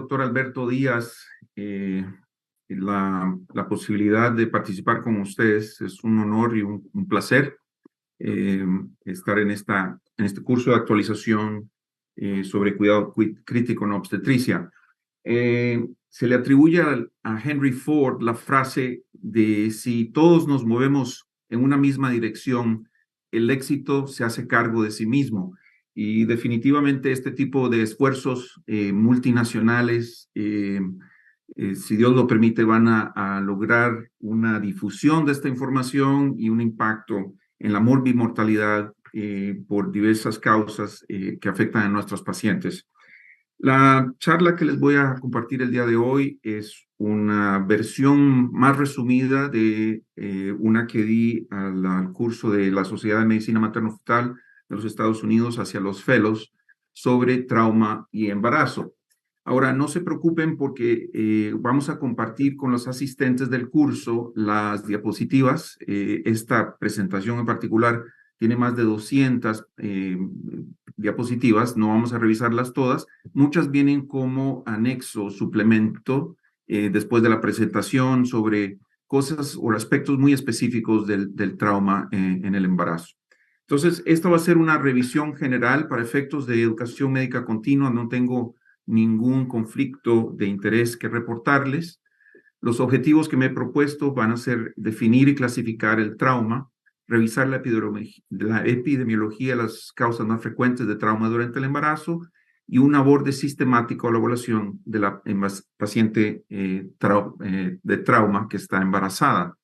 doctor Alberto Díaz, la posibilidad de participar con ustedes. Es un honor y un placer estar en este curso de actualización sobre cuidado crítico en obstetricia. Se le atribuye a Henry Ford la frase de: si todos nos movemos en una misma dirección, el éxito se hace cargo de sí mismo. Y definitivamente este tipo de esfuerzos multinacionales, si Dios lo permite, van a lograr una difusión de esta información y un impacto en la morbimortalidad por diversas causas que afectan a nuestros pacientes. La charla que les voy a compartir el día de hoy es una versión más resumida de una que di al curso de la Sociedad de Medicina Materno-Fetal de los Estados Unidos hacia los fellows sobre trauma y embarazo. Ahora, no se preocupen porque vamos a compartir con los asistentes del curso las diapositivas. Esta presentación en particular tiene más de 200 diapositivas, no vamos a revisarlas todas. Muchas vienen como anexo, suplemento, después de la presentación sobre cosas o aspectos muy específicos del trauma en el embarazo. Entonces, esta va a ser una revisión general para efectos de educación médica continua. No tengo ningún conflicto de interés que reportarles. Los objetivos que me he propuesto van a ser definir y clasificar el trauma, revisar la epidemiología de las causas más frecuentes de trauma durante el embarazo y un aborde sistemático a la evaluación de la paciente de trauma que está embarazada.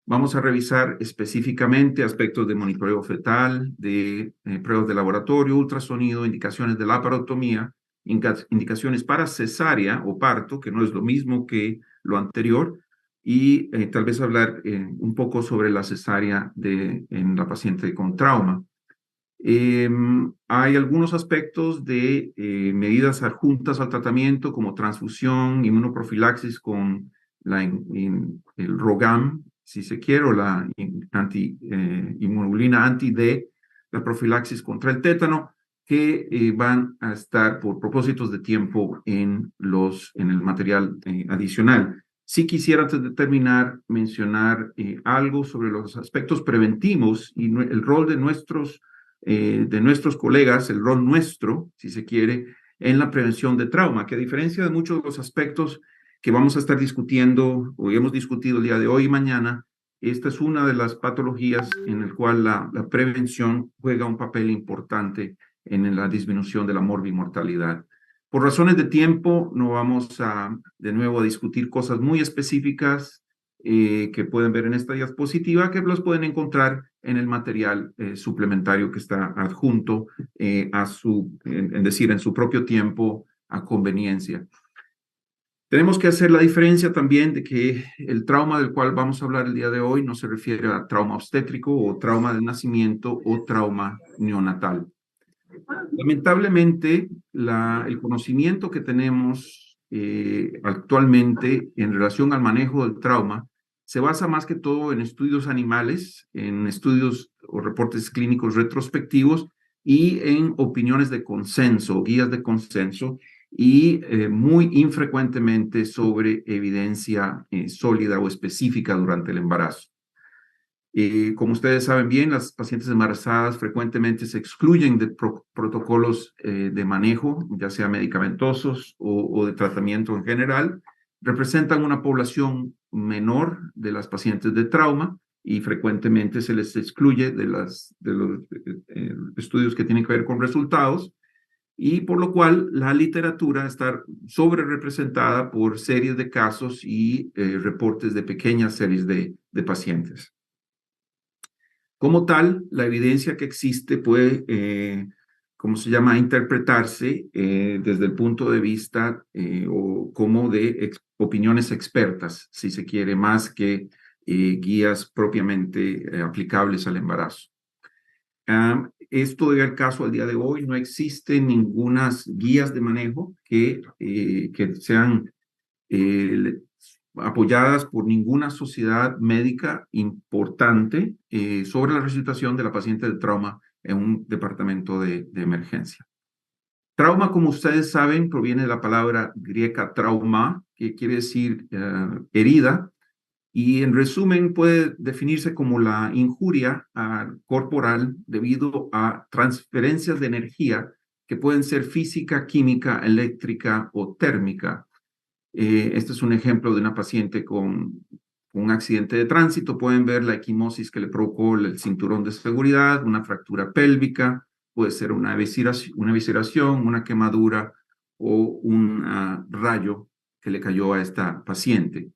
Vamos a revisar específicamente aspectos de monitoreo fetal, de pruebas de laboratorio, ultrasonido, indicaciones de laparotomía, indicaciones para cesárea o parto, que no es lo mismo que lo anterior, y tal vez hablar un poco sobre la cesárea en la paciente con trauma. Hay algunos aspectos de medidas adjuntas al tratamiento, como transfusión, inmunoprofilaxis con el ROGAM, si se quiere, o la inmunoglobulina anti-D, la profilaxis contra el tétano, que van a estar por propósitos de tiempo en el material adicional. Sí quisiera, antes de terminar, mencionar algo sobre los aspectos preventivos y el rol de nuestros colegas, el rol nuestro, si se quiere, en la prevención de trauma, que a diferencia de muchos de los aspectos que vamos a estar discutiendo o hemos discutido el día de hoy y mañana, esta es una de las patologías en la cual la prevención juega un papel importante en la disminución de la morbimortalidad. Por razones de tiempo, no vamos de nuevo a discutir cosas muy específicas que pueden ver en esta diapositiva, que los pueden encontrar en el material suplementario que está adjunto en su propio tiempo a conveniencia. Tenemos que hacer la diferencia también de que el trauma del cual vamos a hablar el día de hoy no se refiere a trauma obstétrico o trauma del nacimiento o trauma neonatal. Lamentablemente, el conocimiento que tenemos actualmente en relación al manejo del trauma se basa más que todo en estudios animales, en estudios o reportes clínicos retrospectivos y en opiniones de consenso, guías de consenso, y muy infrecuentemente sobre evidencia sólida o específica durante el embarazo. Como ustedes saben bien, las pacientes embarazadas frecuentemente se excluyen de protocolos de manejo, ya sea medicamentosos o de tratamiento en general. Representan una población menor de las pacientes de trauma y frecuentemente se les excluye de los estudios que tienen que ver con resultados, y por lo cual la literatura está sobre representada por series de casos y reportes de pequeñas series de pacientes. Como tal, la evidencia que existe puede, interpretarse desde el punto de vista o como de opiniones expertas, si se quiere, más que guías propiamente aplicables al embarazo. Esto debe al caso al día de hoy, no existen ninguna guías de manejo que sean apoyadas por ninguna sociedad médica importante sobre la resucitación de la paciente de trauma en un departamento de emergencia. Trauma, como ustedes saben, proviene de la palabra griega trauma, que quiere decir herida, y en resumen puede definirse como la injuria corporal debido a transferencias de energía que pueden ser física, química, eléctrica o térmica. Este es un ejemplo de una paciente con un accidente de tránsito. Pueden ver la equimosis que le provocó el cinturón de seguridad, una fractura pélvica, puede ser una evisceración, una quemadura o un rayo que le cayó a esta paciente.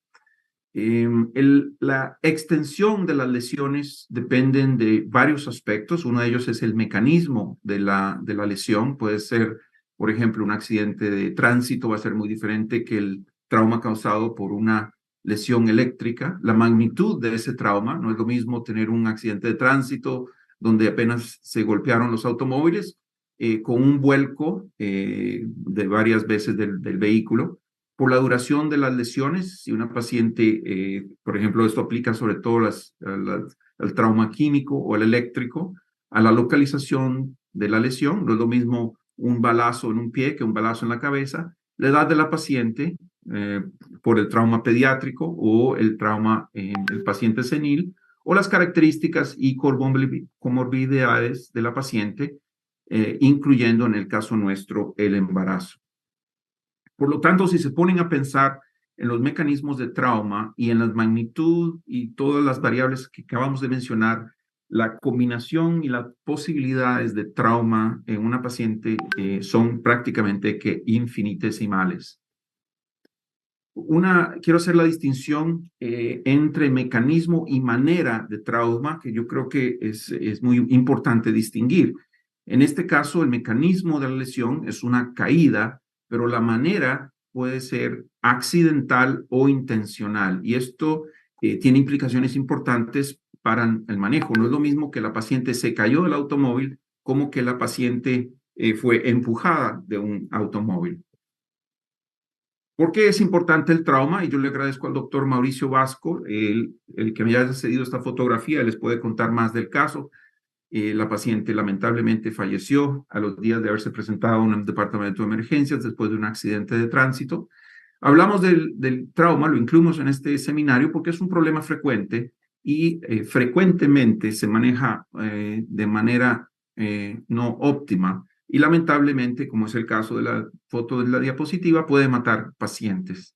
La extensión de las lesiones dependen de varios aspectos. Uno de ellos es el mecanismo de la lesión. Puede ser, por ejemplo, un accidente de tránsito va a ser muy diferente que el trauma causado por una lesión eléctrica. La magnitud de ese trauma, no es lo mismo tener un accidente de tránsito donde apenas se golpearon los automóviles con un vuelco de varias veces del vehículo por la duración de las lesiones. Si una paciente, por ejemplo, esto aplica sobre todo al trauma químico o el eléctrico, a la localización de la lesión. No es lo mismo un balazo en un pie que un balazo en la cabeza. La edad de la paciente por el trauma pediátrico o el trauma en el paciente senil, o las características y comorbilidades de la paciente, incluyendo en el caso nuestro el embarazo. Por lo tanto, si se ponen a pensar en los mecanismos de trauma y en la magnitud y todas las variables que acabamos de mencionar, la combinación y las posibilidades de trauma en una paciente son prácticamente que infinitesimales. Quiero hacer la distinción entre mecanismo y manera de trauma, que yo creo que es muy importante distinguir. En este caso, el mecanismo de la lesión es una caída, pero la manera puede ser accidental o intencional. Y esto tiene implicaciones importantes para el manejo. No es lo mismo que la paciente se cayó del automóvil como que la paciente fue empujada de un automóvil. ¿Por qué es importante el trauma? Y yo le agradezco al doctor Mauricio Vasco, el que me haya cedido esta fotografía, les puede contar más del caso. La paciente lamentablemente falleció a los días de haberse presentado en el departamento de emergencias después de un accidente de tránsito. Hablamos del trauma, lo incluimos en este seminario porque es un problema frecuente y frecuentemente se maneja de manera no óptima. Y lamentablemente, como es el caso de la foto de la diapositiva, puede matar pacientes.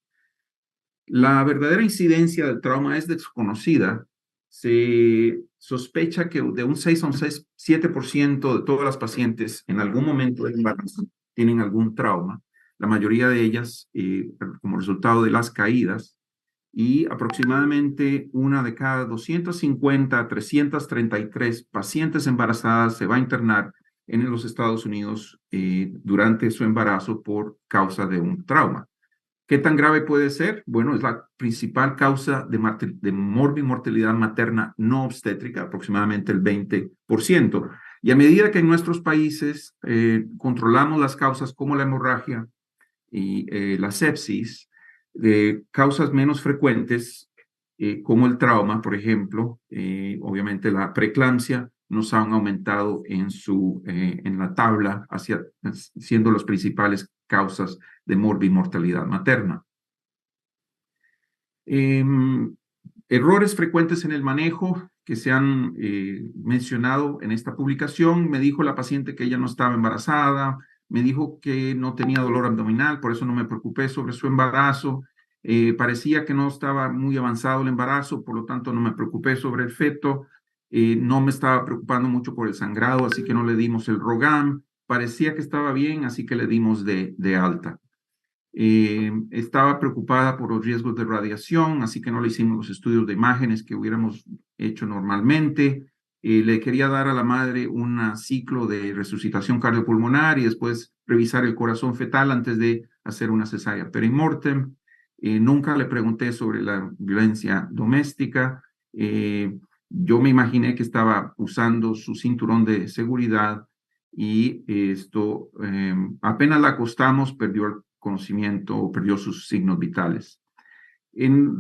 La verdadera incidencia del trauma es desconocida. Se sospecha que de un 6 a un 7% de todas las pacientes en algún momento del embarazo tienen algún trauma, la mayoría de ellas como resultado de las caídas, y aproximadamente una de cada 250 a 333 pacientes embarazadas se va a internar en los Estados Unidos durante su embarazo por causa de un trauma. ¿Qué tan grave puede ser? Bueno, es la principal causa de mortalidad materna no obstétrica, aproximadamente el 20%. Y a medida que en nuestros países controlamos las causas como la hemorragia y la sepsis, causas menos frecuentes como el trauma, por ejemplo, obviamente la preeclampsia, nos han aumentado en la tabla, siendo las principales causas de mortalidad materna. Errores frecuentes en el manejo que se han mencionado en esta publicación. Me dijo la paciente que ella no estaba embarazada, me dijo que no tenía dolor abdominal, por eso no me preocupé sobre su embarazo. Parecía que no estaba muy avanzado el embarazo, por lo tanto no me preocupé sobre el feto. No me estaba preocupando mucho por el sangrado, así que no le dimos el ROGAM. Parecía que estaba bien, así que le dimos de alta. Estaba preocupada por los riesgos de radiación, así que no le hicimos los estudios de imágenes que hubiéramos hecho normalmente. Le quería dar a la madre un ciclo de resucitación cardiopulmonar y después revisar el corazón fetal antes de hacer una cesárea perimortem. Nunca le pregunté sobre la violencia doméstica. Yo me imaginé que estaba usando su cinturón de seguridad y esto apenas la acostamos, perdió el conocimiento o perdió sus signos vitales. En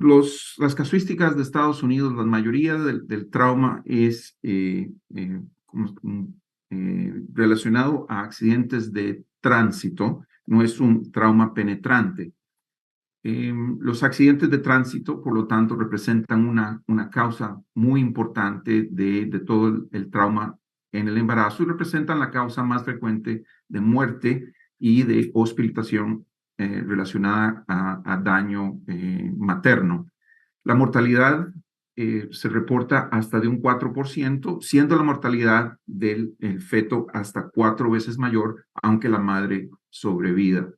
las casuísticas de Estados Unidos, la mayoría del trauma es relacionado a accidentes de tránsito, no es un trauma penetrante. Los accidentes de tránsito, por lo tanto, representan una causa muy importante de todo el trauma en el embarazo y representan la causa más frecuente de muerte y de hospitalización relacionada a daño materno. La mortalidad se reporta hasta de un 4%, siendo la mortalidad del feto hasta 4 veces mayor, aunque la madre sobreviva.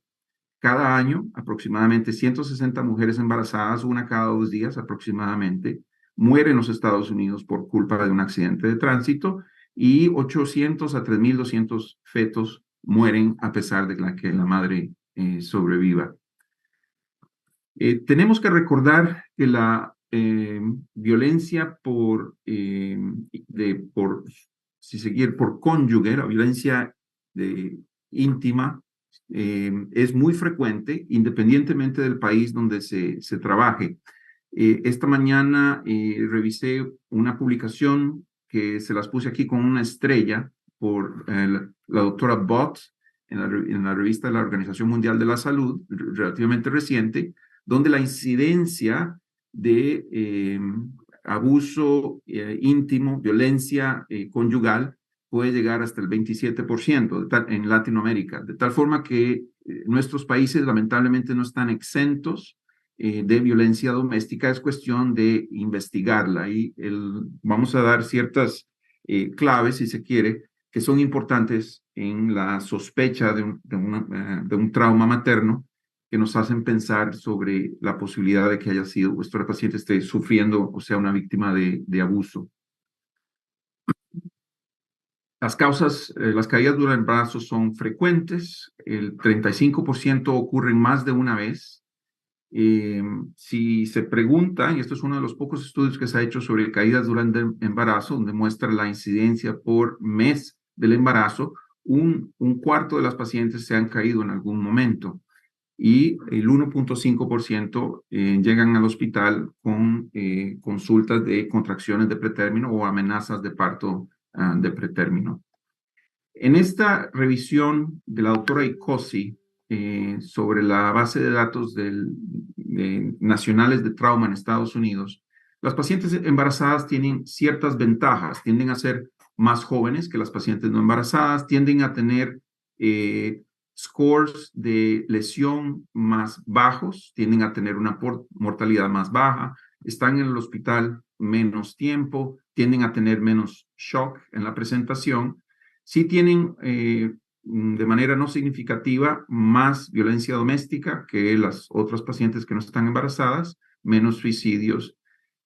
Cada año, aproximadamente 160 mujeres embarazadas, una cada 2 días aproximadamente, mueren en los Estados Unidos por culpa de un accidente de tránsito y 800 a 3.200 fetos mueren a pesar de que la madre sobreviva. Tenemos que recordar que la violencia por cónyuge, la violencia íntima, es muy frecuente independientemente del país donde se trabaje. Esta mañana revisé una publicación que se las puse aquí con una estrella por la doctora Bott en la revista de la Organización Mundial de la Salud, relativamente reciente, donde la incidencia de abuso íntimo, violencia conyugal, puede llegar hasta el 27% en Latinoamérica, de tal forma que nuestros países lamentablemente no están exentos de violencia doméstica. Es cuestión de investigarla y vamos a dar ciertas claves, si se quiere, que son importantes en la sospecha de un trauma materno, que nos hacen pensar sobre la posibilidad de que haya sido vuestra paciente esté sufriendo o sea una víctima de abuso. Las causas, las caídas durante el embarazo son frecuentes, el 35% ocurren más de una vez. Si se pregunta, y esto es uno de los pocos estudios que se ha hecho sobre caídas durante el embarazo, donde muestra la incidencia por mes del embarazo, un cuarto de las pacientes se han caído en algún momento y el 1.5% llegan al hospital con consultas de contracciones de pretérmino o amenazas de parto de pretérmino. En esta revisión de la doctora Icosi sobre la base de datos nacionales de trauma en Estados Unidos, las pacientes embarazadas tienen ciertas ventajas, tienden a ser más jóvenes que las pacientes no embarazadas, tienden a tener scores de lesión más bajos, tienden a tener una mortalidad más baja, están en el hospital menos tiempo, tienden a tener menos shock en la presentación. Sí tienen de manera no significativa más violencia doméstica que las otras pacientes que no están embarazadas, menos suicidios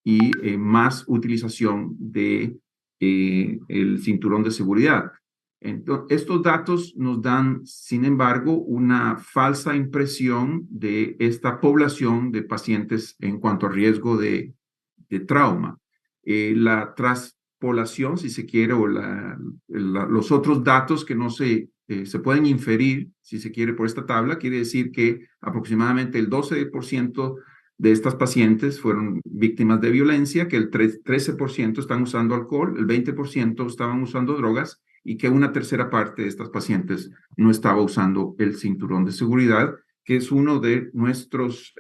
y más utilización de el cinturón de seguridad. Entonces, estos datos nos dan, sin embargo, una falsa impresión de esta población de pacientes en cuanto a riesgo de trauma. La traspolación, si se quiere, o los otros datos que no se pueden inferir, si se quiere, por esta tabla, quiere decir que aproximadamente el 12% de estas pacientes fueron víctimas de violencia, que el 13% están usando alcohol, el 20% estaban usando drogas y que una tercera parte de estas pacientes no estaba usando el cinturón de seguridad, que es uno de nuestros,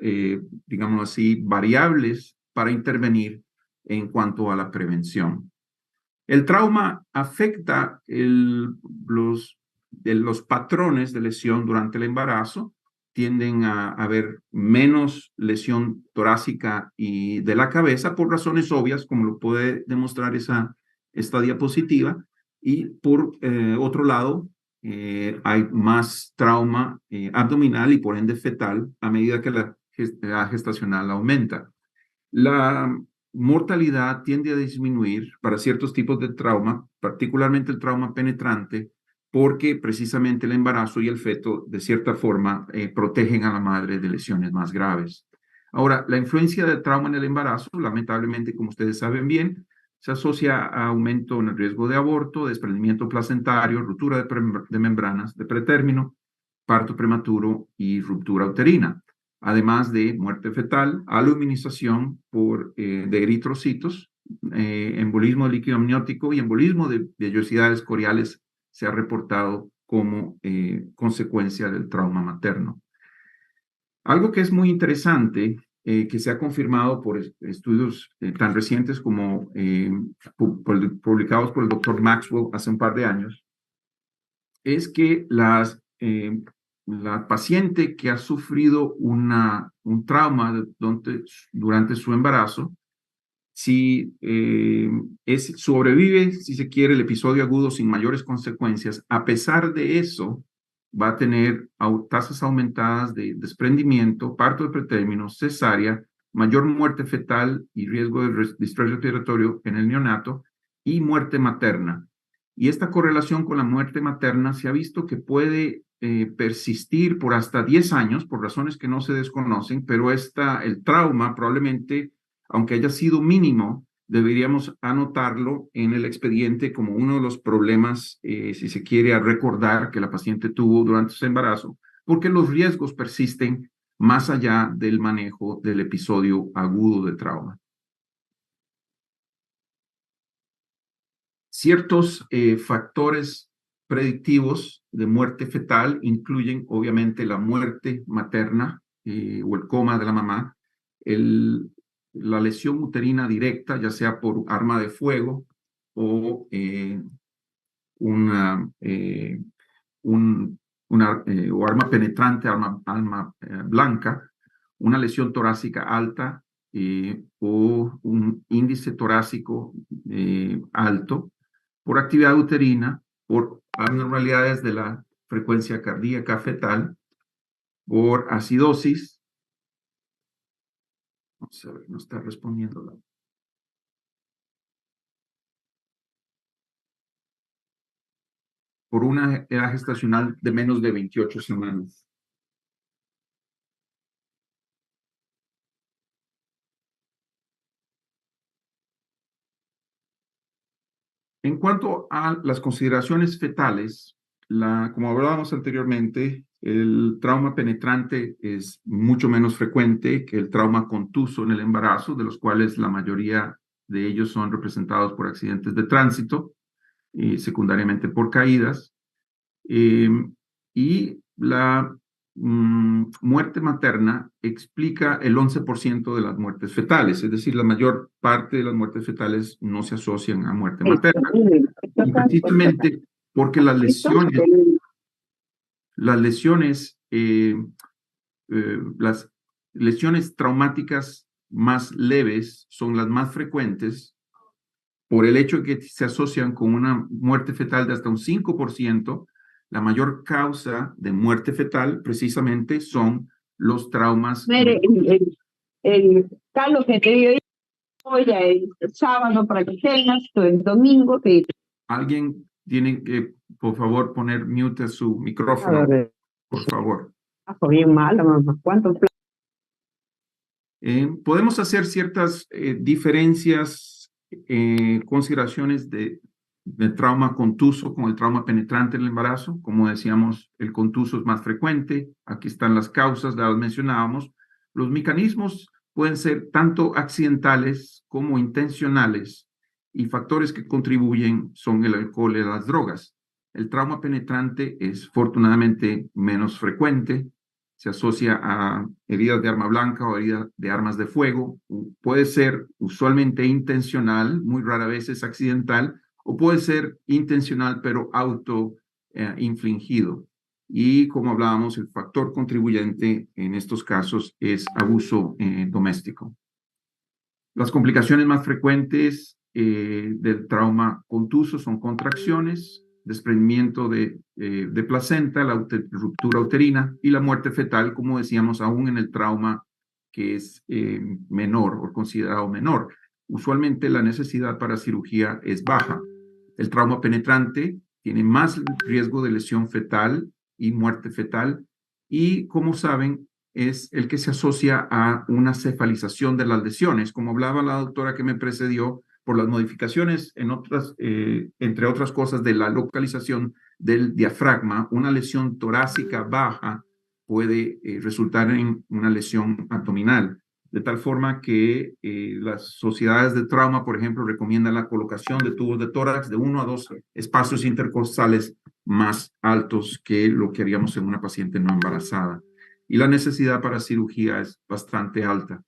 digamos así, variables para intervenir en cuanto a la prevención. El trauma afecta los patrones de lesión durante el embarazo. Tienden a haber menos lesión torácica y de la cabeza por razones obvias, como lo puede demostrar esta diapositiva. Y por otro lado, hay más trauma abdominal y por ende fetal a medida que la gestacional aumenta. La mortalidad tiende a disminuir para ciertos tipos de trauma, particularmente el trauma penetrante, porque precisamente el embarazo y el feto, de cierta forma, protegen a la madre de lesiones más graves. Ahora, la influencia del trauma en el embarazo, lamentablemente, como ustedes saben bien, se asocia a aumento en el riesgo de aborto, desprendimiento placentario, ruptura de membranas de pretérmino, parto prematuro y ruptura uterina, además de muerte fetal, aluminización de eritrocitos, embolismo de líquido amniótico y embolismo de vellosidades coriales se ha reportado como consecuencia del trauma materno. Algo que es muy interesante, que se ha confirmado por estudios tan recientes como publicados por el doctor Maxwell hace un par de años, es que la paciente que ha sufrido un trauma durante su embarazo, si sobrevive, si se quiere, el episodio agudo sin mayores consecuencias, a pesar de eso, va a tener tasas aumentadas de desprendimiento, parto de pretérmino, cesárea, mayor muerte fetal y riesgo de distrés respiratorio en el neonato y muerte materna. Y esta correlación con la muerte materna se ha visto que puede persistir por hasta 10 años, por razones que no se desconocen, pero el trauma probablemente, aunque haya sido mínimo, deberíamos anotarlo en el expediente como uno de los problemas, si se quiere, a recordar que la paciente tuvo durante su embarazo, porque los riesgos persisten más allá del manejo del episodio agudo de trauma. Ciertos factores predictivos de muerte fetal incluyen, obviamente, la muerte materna o el coma de la mamá, la lesión uterina directa, ya sea por arma de fuego o o arma penetrante, arma blanca, una lesión torácica alta o un índice torácico alto, por actividad uterina, por anormalidades de la frecuencia cardíaca fetal, por acidosis. Vamos a ver, no está respondiendo. Por una edad gestacional de menos de 28 semanas. En cuanto a las consideraciones fetales, como hablábamos anteriormente, el trauma penetrante es mucho menos frecuente que el trauma contuso en el embarazo, de los cuales la mayoría de ellos son representados por accidentes de tránsito, secundariamente por caídas. Y la muerte materna explica el 11% de las muertes fetales, es decir, la mayor parte de las muertes fetales no se asocian a muerte materna. Y precisamente porque las lesiones traumáticas más leves son las más frecuentes por el hecho de que se asocian con una muerte fetal de hasta un 5%. La mayor causa de muerte fetal precisamente son los traumas. Mire, Carlos, que te dio hoy el sábado para que tengas, el domingo. Alguien tiene que, por favor, poner mute a su micrófono, por favor. Bien mala, mamá. ¿Cuánto? Podemos hacer ciertas diferencias, consideraciones de trauma contuso con el trauma penetrante en el embarazo. Como decíamos, el contuso es más frecuente. Aquí están las causas, ya las mencionábamos. Los mecanismos pueden ser tanto accidentales como intencionales, y factores que contribuyen son el alcohol y las drogas. El trauma penetrante es afortunadamente menos frecuente. Se asocia a heridas de arma blanca o heridas de armas de fuego. Puede ser usualmente intencional, muy rara vez es accidental, o puede ser intencional pero infligido. Y como hablábamos, el factor contribuyente en estos casos es abuso doméstico. Las complicaciones más frecuentes del trauma contuso son contracciones, desprendimiento de placenta, la ruptura uterina y la muerte fetal, como decíamos, aún en el trauma que es menor o considerado menor. Usualmente la necesidad para cirugía es baja. El trauma penetrante tiene más riesgo de lesión fetal y muerte fetal, y como saben, es el que se asocia a una cefalización de las lesiones, como hablaba la doctora que me precedió, por las modificaciones entre otras cosas, de la localización del diafragma. Una lesión torácica baja puede resultar en una lesión abdominal, de tal forma que las sociedades de trauma, por ejemplo, recomiendan la colocación de tubos de tórax de 1 a 2 espacios intercostales más altos que lo que haríamos en una paciente no embarazada. Y la necesidad para cirugía es bastante alta.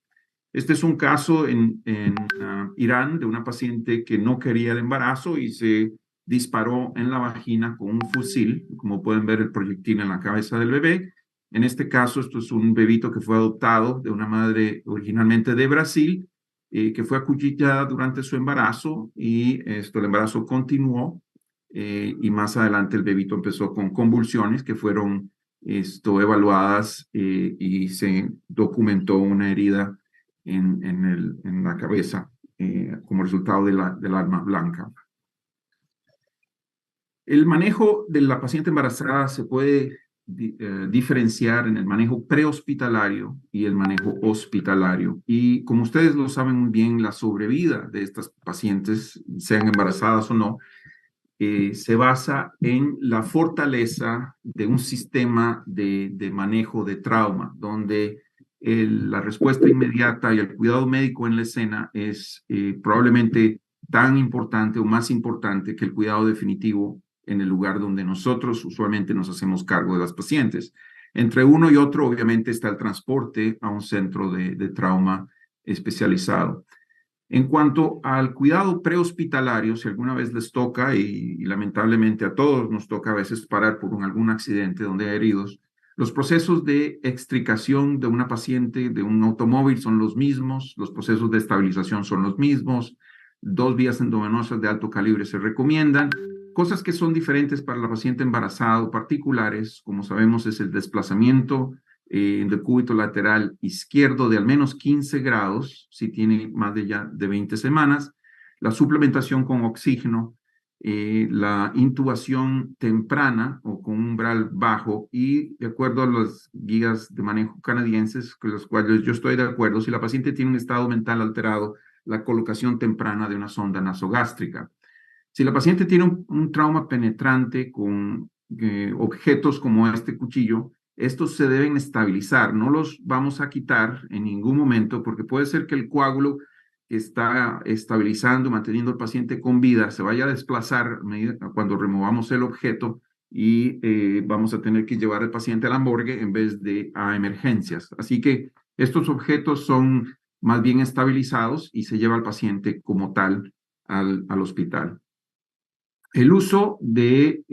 Este es un caso en Irán de una paciente que no quería el embarazo y se disparó en la vagina con un fusil, como pueden ver el proyectil en la cabeza del bebé. En este caso, esto es un bebito que fue adoptado de una madre originalmente de Brasil, que fue acuchillada durante su embarazo y el embarazo continuó y más adelante el bebito empezó con convulsiones que fueron evaluadas y se documentó una herida en la cabeza como resultado del arma blanca. El manejo de la paciente embarazada se puede diferenciar en el manejo prehospitalario y el manejo hospitalario. Y como ustedes lo saben muy bien, la sobrevida de estas pacientes, sean embarazadas o no, se basa en la fortaleza de un sistema de manejo de trauma, donde la respuesta inmediata y el cuidado médico en la escena es probablemente tan importante o más importante que el cuidado definitivo en el lugar donde nosotros usualmente nos hacemos cargo de las pacientes. Entre uno y otro, obviamente, está el transporte a un centro de trauma especializado. En cuanto al cuidado prehospitalario, si alguna vez les toca, y lamentablemente a todos nos toca a veces parar por algún accidente donde hay heridos, los procesos de extricación de una paciente de un automóvil son los mismos, los procesos de estabilización son los mismos, 2 vías endovenosas de alto calibre se recomiendan. Cosas que son diferentes para la paciente embarazada o particulares, como sabemos, es el desplazamiento del cúbito lateral izquierdo de al menos 15 grados, si tiene más de 20 semanas, la suplementación con oxígeno, la intubación temprana o con umbral bajo y de acuerdo a las guías de manejo canadienses, con las cuales yo estoy de acuerdo, si la paciente tiene un estado mental alterado, la colocación temprana de una sonda nasogástrica. Si la paciente tiene un trauma penetrante con objetos como este cuchillo, estos se deben estabilizar, no los vamos a quitar en ningún momento porque puede ser que el coágulo que está estabilizando, manteniendo al paciente con vida, se vaya a desplazar cuando removamos el objeto y vamos a tener que llevar al paciente a la morgue en vez de a emergencias. Así que estos objetos son más bien estabilizados y se lleva al paciente como tal al hospital. El uso de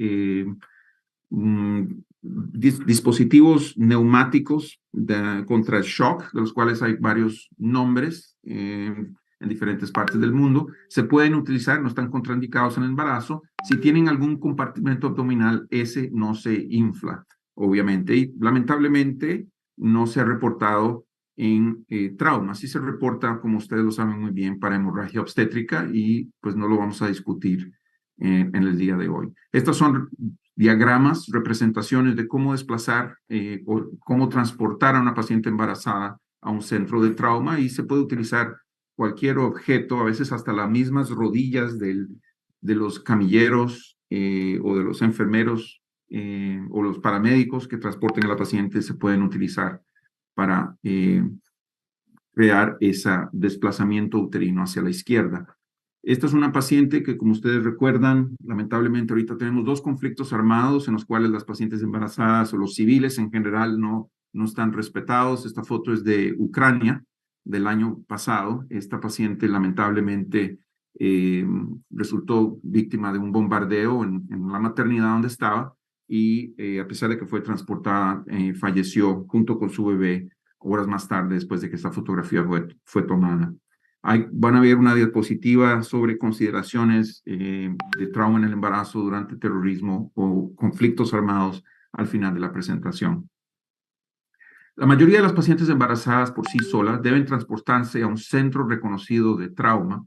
dispositivos neumáticos contra el shock, de los cuales hay varios nombres en diferentes partes del mundo, se pueden utilizar, no están contraindicados en el embarazo. Si tienen algún compartimento abdominal, ese no se infla, obviamente, y lamentablemente no se ha reportado en trauma. Sí se reporta, como ustedes lo saben muy bien, para hemorragia obstétrica y pues no lo vamos a discutir en el día de hoy. Estos son diagramas, representaciones de cómo desplazar o cómo transportar a una paciente embarazada a un centro de trauma y se puede utilizar cualquier objeto, a veces hasta las mismas rodillas de los camilleros o de los enfermeros o los paramédicos que transporten a la paciente se pueden utilizar para crear ese desplazamiento uterino hacia la izquierda. Esta es una paciente que, como ustedes recuerdan, lamentablemente ahorita tenemos 2 conflictos armados en los cuales las pacientes embarazadas o los civiles en general no están respetados. Esta foto es de Ucrania del año pasado. Esta paciente lamentablemente resultó víctima de un bombardeo en la maternidad donde estaba y a pesar de que fue transportada, falleció junto con su bebé horas más tarde después de que esta fotografía fue tomada. Van a ver una diapositiva sobre consideraciones de trauma en el embarazo durante terrorismo o conflictos armados al final de la presentación. La mayoría de las pacientes embarazadas por sí solas deben transportarse a un centro reconocido de trauma.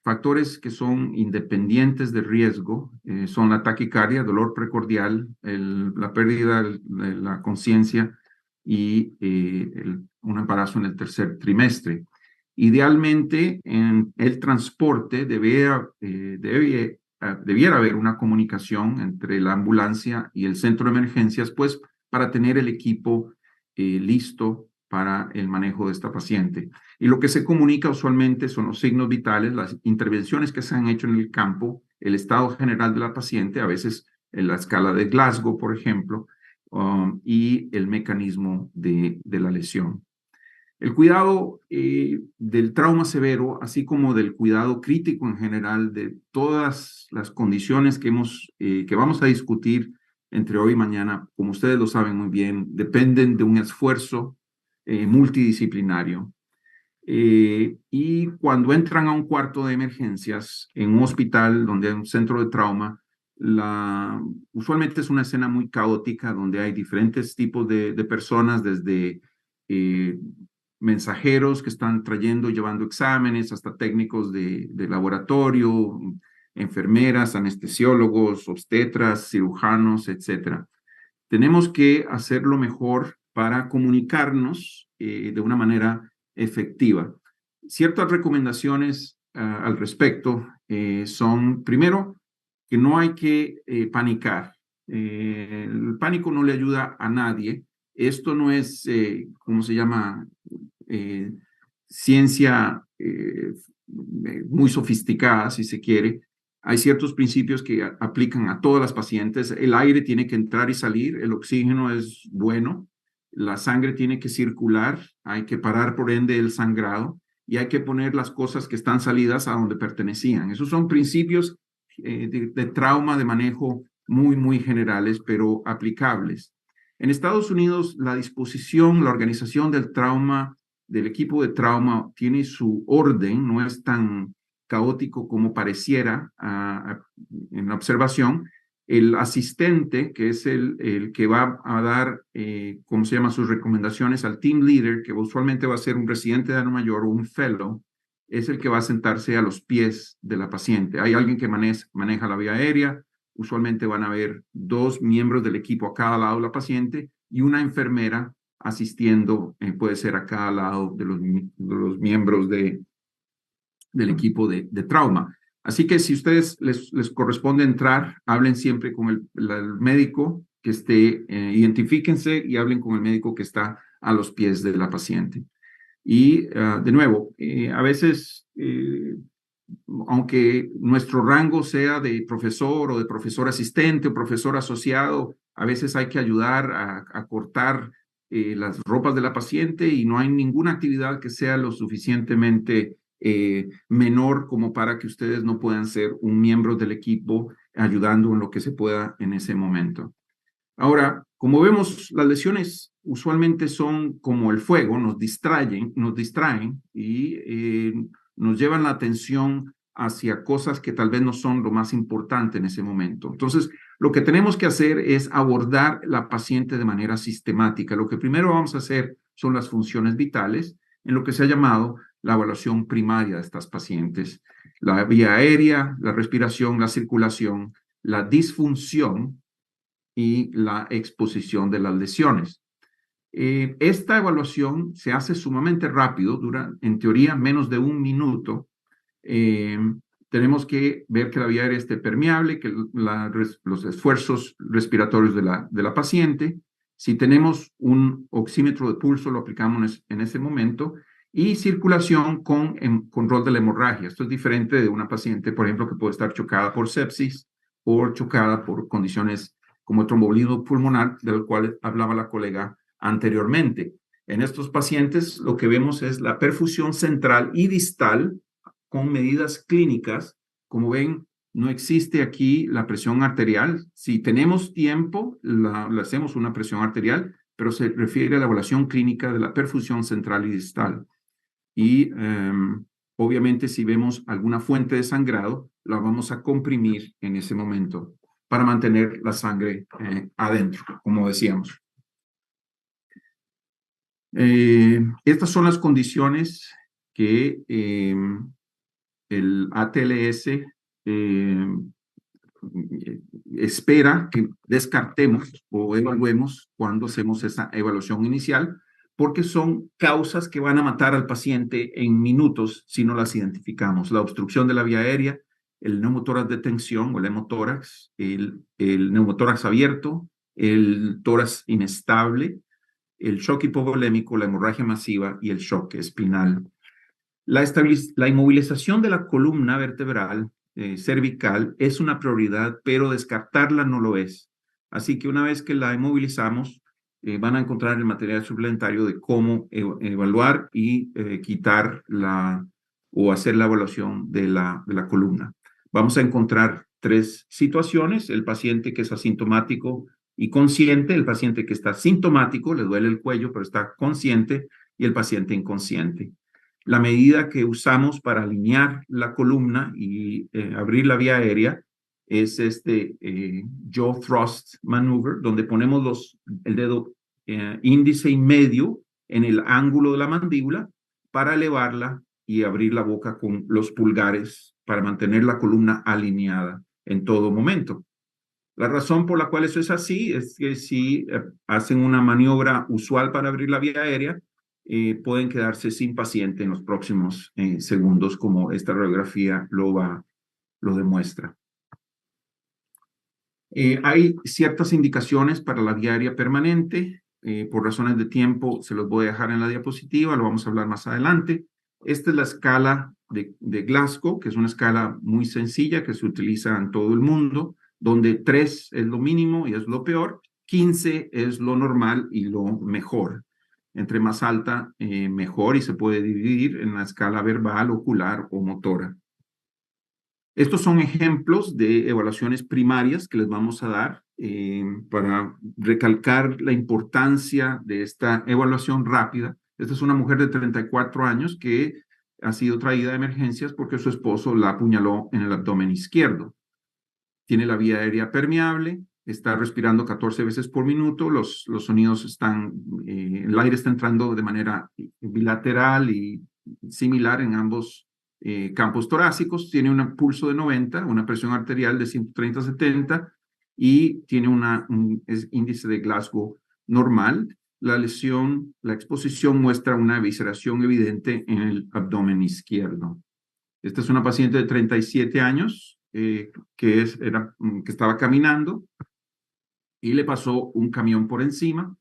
Factores que son independientes de riesgo son la taquicardia, dolor precordial, la pérdida de la conciencia y un embarazo en el tercer trimestre. Idealmente, en el transporte debiera haber una comunicación entre la ambulancia y el centro de emergencias, pues para tener el equipo listo para el manejo de esta paciente. Y lo que se comunica usualmente son los signos vitales, las intervenciones que se han hecho en el campo, el estado general de la paciente, a veces en la escala de Glasgow, por ejemplo, y el mecanismo de la lesión. El cuidado del trauma severo, así como del cuidado crítico en general, de todas las condiciones que vamos a discutir entre hoy y mañana, como ustedes lo saben muy bien, dependen de un esfuerzo multidisciplinario. Y cuando entran a un cuarto de emergencias en un hospital donde hay un centro de trauma, usualmente es una escena muy caótica donde hay diferentes tipos de personas, desde mensajeros que están trayendo, llevando exámenes, hasta técnicos de laboratorio, enfermeras, anestesiólogos, obstetras, cirujanos, etcétera. Tenemos que hacerlo mejor para comunicarnos de una manera efectiva. Ciertas recomendaciones al respecto son, primero, que no hay que panicar. El pánico no le ayuda a nadie. Esto no es, ¿cómo se llama? Ciencia muy sofisticada, si se quiere. Hay ciertos principios que aplican a todas las pacientes. El aire tiene que entrar y salir, el oxígeno es bueno, la sangre tiene que circular, hay que parar por ende el sangrado y hay que poner las cosas que están salidas a donde pertenecían. Esos son principios de trauma, de manejo muy, muy generales, pero aplicables. En Estados Unidos, la disposición, la organización del trauma, del equipo de trauma, tiene su orden, no es tan caótico como pareciera en la observación. El asistente, que es el que va a dar, ¿cómo se llama?, sus recomendaciones al team leader, que usualmente va a ser un residente de año mayor o un fellow, es el que va a sentarse a los pies de la paciente. Hay alguien que maneja la vía aérea, usualmente van a haber 2 miembros del equipo a cada lado de la paciente y una enfermera asistiendo, puede ser a cada lado de los miembros del equipo de trauma. Así que si ustedes les corresponde entrar, hablen siempre con el médico que esté, identifíquense y hablen con el médico que está a los pies de la paciente. Y de nuevo, a veces, aunque nuestro rango sea de profesor o de profesor asistente o profesor asociado, a veces hay que ayudar a cortar las ropas de la paciente y no hay ninguna actividad que sea lo suficientemente menor como para que ustedes no puedan ser un miembro del equipo ayudando en lo que se pueda en ese momento. Ahora, como vemos, las lesiones usualmente son como el fuego, nos distraen y nos llevan la atención hacia cosas que tal vez no son lo más importante en ese momento. Entonces, lo que tenemos que hacer es abordar la paciente de manera sistemática. Lo que primero vamos a hacer son las funciones vitales, en lo que se ha llamado la evaluación primaria de estas pacientes. La vía aérea, la respiración, la circulación, la disfunción y la exposición de las lesiones. Esta evaluación se hace sumamente rápido, dura en teoría menos de 1 minuto. Tenemos que ver que la vía aérea esté permeable, que los esfuerzos respiratorios de la paciente. Si tenemos un oxímetro de pulso, lo aplicamos en ese momento. Y circulación con control de la hemorragia. Esto es diferente de una paciente, por ejemplo, que puede estar chocada por sepsis o chocada por condiciones como tromboembolismo pulmonar, del cual hablaba la colega anteriormente. En estos pacientes lo que vemos es la perfusión central y distal con medidas clínicas. Como ven, no existe aquí la presión arterial. Si tenemos tiempo, le hacemos una presión arterial, pero se refiere a la evaluación clínica de la perfusión central y distal. Y obviamente si vemos alguna fuente de sangrado, la vamos a comprimir en ese momento para mantener la sangre adentro, como decíamos. Estas son las condiciones que el ATLS espera que descartemos o evaluemos cuando hacemos esa evaluación inicial, porque son causas que van a matar al paciente en minutos si no las identificamos. La obstrucción de la vía aérea, el neumotórax de tensión o el hemotórax, el neumotórax abierto, el tórax inestable, el shock hipovolémico, la hemorragia masiva y el shock espinal. La inmovilización de la columna vertebral cervical es una prioridad, pero descartarla no lo es. Así que una vez que la inmovilizamos, van a encontrar el material suplementario de cómo evaluar y quitar o hacer la evaluación de la columna. Vamos a encontrar 3 situaciones: el paciente que es asintomático y consciente, el paciente que está sintomático, le duele el cuello pero está consciente, y el paciente inconsciente. La medida que usamos para alinear la columna y abrir la vía aérea es este jaw thrust maneuver, donde ponemos el dedo índice y medio en el ángulo de la mandíbula para elevarla y abrir la boca con los pulgares para mantener la columna alineada en todo momento. La razón por la cual eso es así es que si hacen una maniobra usual para abrir la vía aérea, pueden quedarse sin paciente en los próximos segundos, como esta radiografía lo demuestra. Hay ciertas indicaciones para la vía aérea permanente. Por razones de tiempo se los voy a dejar en la diapositiva, lo vamos a hablar más adelante. Esta es la escala de Glasgow, que es una escala muy sencilla que se utiliza en todo el mundo, donde 3 es lo mínimo y es lo peor, 15 es lo normal y lo mejor. Entre más alta, mejor, y se puede dividir en la escala verbal, ocular o motora. Estos son ejemplos de evaluaciones primarias que les vamos a dar para recalcar la importancia de esta evaluación rápida. Esta es una mujer de 34 años que ha sido traída de emergencias porque su esposo la apuñaló en el abdomen izquierdo. Tiene la vía aérea permeable, está respirando 14 veces por minuto, los sonidos están, el aire está entrando de manera bilateral y similar en ambos campos torácicos, tiene un pulso de 90, una presión arterial de 130/70 y tiene un índice de Glasgow normal. La lesión, la exposición muestra una evisceración evidente en el abdomen izquierdo. Esta es una paciente de 37 años que estaba caminando y le pasó un camión por encima.